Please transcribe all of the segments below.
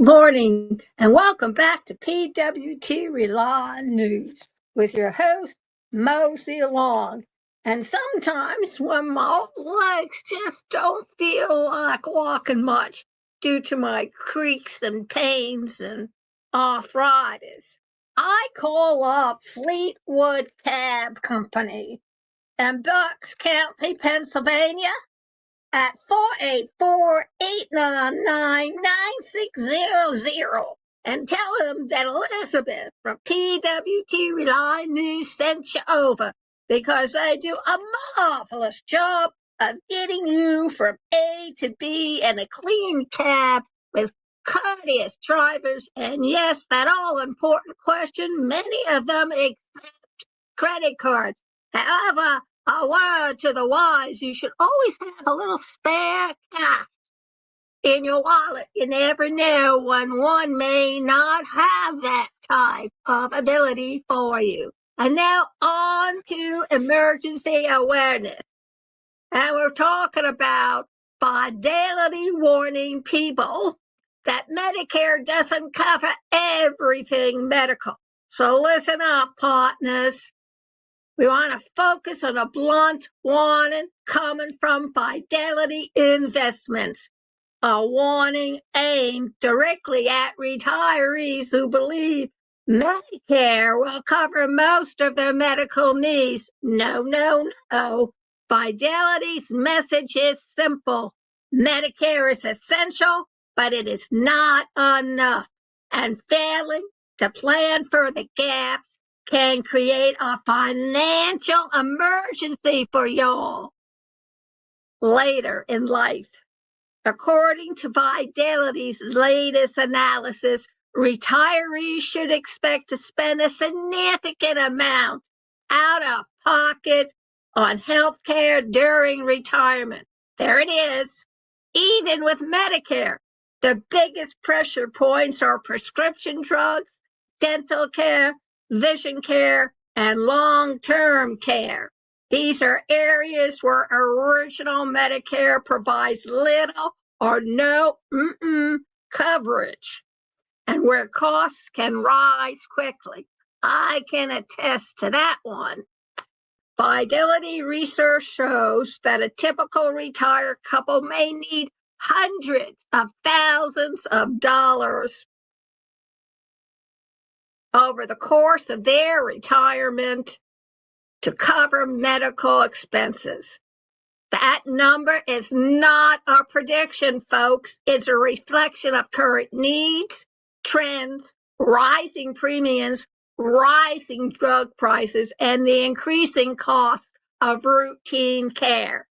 Good morning, and welcome back to PWTRLYNEWS with your host, Mosey Long. And sometimes when my legs just don't feel like walking much due to my creaks and pains and arthritis, I call up Fleetwood Cab Company in Bucks County, Pennsylvania at 484-899-9600 and tell them that Elizabeth from PWTRLYNEWS sent you over because they do a marvelous job of getting you from A to B in a clean cab with courteous drivers. And yes, that all-important question, many of them accept credit cards. However, a word to the wise, you should always have a little spare cash in your wallet. You never know when one may not have that type of ability for you. And now on to emergency awareness. And we're talking about Fidelity warning people that Medicare doesn't cover everything medical. So listen up, partners. We want to focus on a blunt warning coming from Fidelity Investments, a warning aimed directly at retirees who believe Medicare will cover most of their medical needs. No, no, no. Fidelity's message is simple. Medicare is essential, but it is not enough. And failing to plan for the gaps can create a financial emergency for y'all later in life. According to Fidelity's latest analysis, retirees should expect to spend a significant amount out of pocket on health care during retirement. There it is. Even with Medicare, the biggest pressure points are prescription drugs, dental care, vision care, and long-term care. These are areas where original Medicare provides little or no coverage, and where costs can rise quickly. I can attest to that one. Fidelity research shows that a typical retired couple may need hundreds of thousands of dollars over the course of their retirement to cover medical expenses. That number is not a prediction, folks. It's a reflection of current needs, trends, rising premiums, rising drug prices, and the increasing cost of routine care.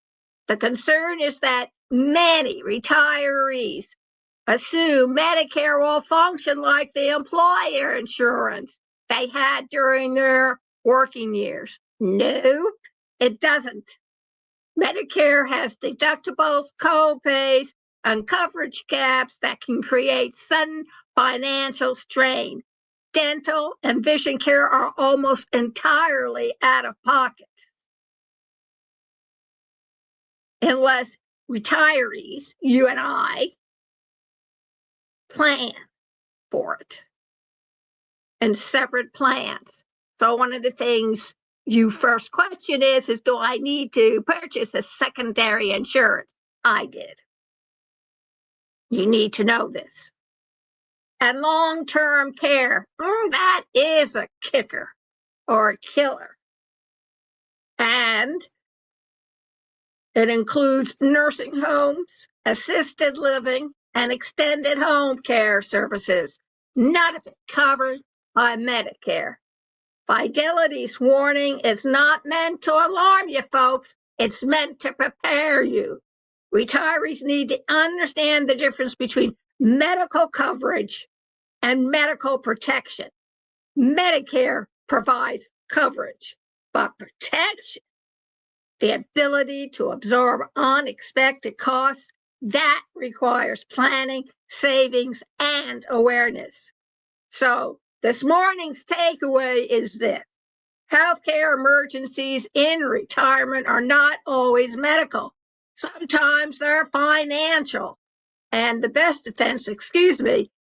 The concern is that many retirees assume Medicare will function like the employer insurance they had during their working years. No, it doesn't. Medicare has deductibles, co-pays, and coverage gaps that can create sudden financial strain. Dental and vision care are almost entirely out of pocket, unless retirees, you and I, plan for it in separate plans. So one of the things you first question is do I need to purchase a secondary insurance? I did. You need to know this. And long-term care, that is a kicker or a killer. And it includes nursing homes, assisted living, and extended home care services. None of it covered by Medicare. Fidelity's warning is not meant to alarm you, folks. It's meant to prepare you. Retirees need to understand the difference between medical coverage and medical protection. Medicare provides coverage, but protection, the ability to absorb unexpected costs, that requires planning, savings, and awareness. So this morning's takeaway is this. Healthcare emergencies in retirement are not always medical. Sometimes they're financial. And the best defense,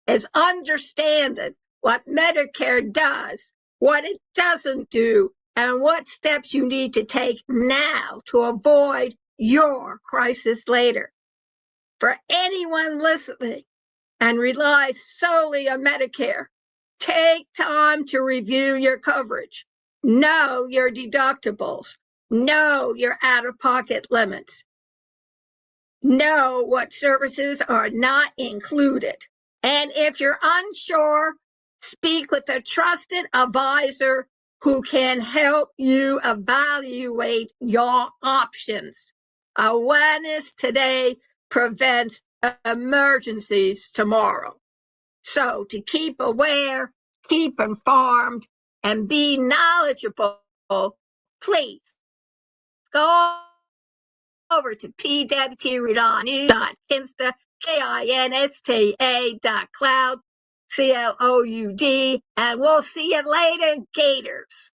is understanding what Medicare does, what it doesn't do, and what steps you need to take now to avoid your crisis later. For anyone listening and relies solely on Medicare, take time to review your coverage. Know your deductibles. Know your out-of-pocket limits. Know what services are not included. And if you're unsure, speak with a trusted advisor who can help you evaluate your options. Awareness today prevents emergencies tomorrow. So to keep aware, keep informed, and be knowledgeable, please go over to PWTRELYNEWS.Kinsta, KINSTA.cloud, CLOUD, and we'll see you later, Gators.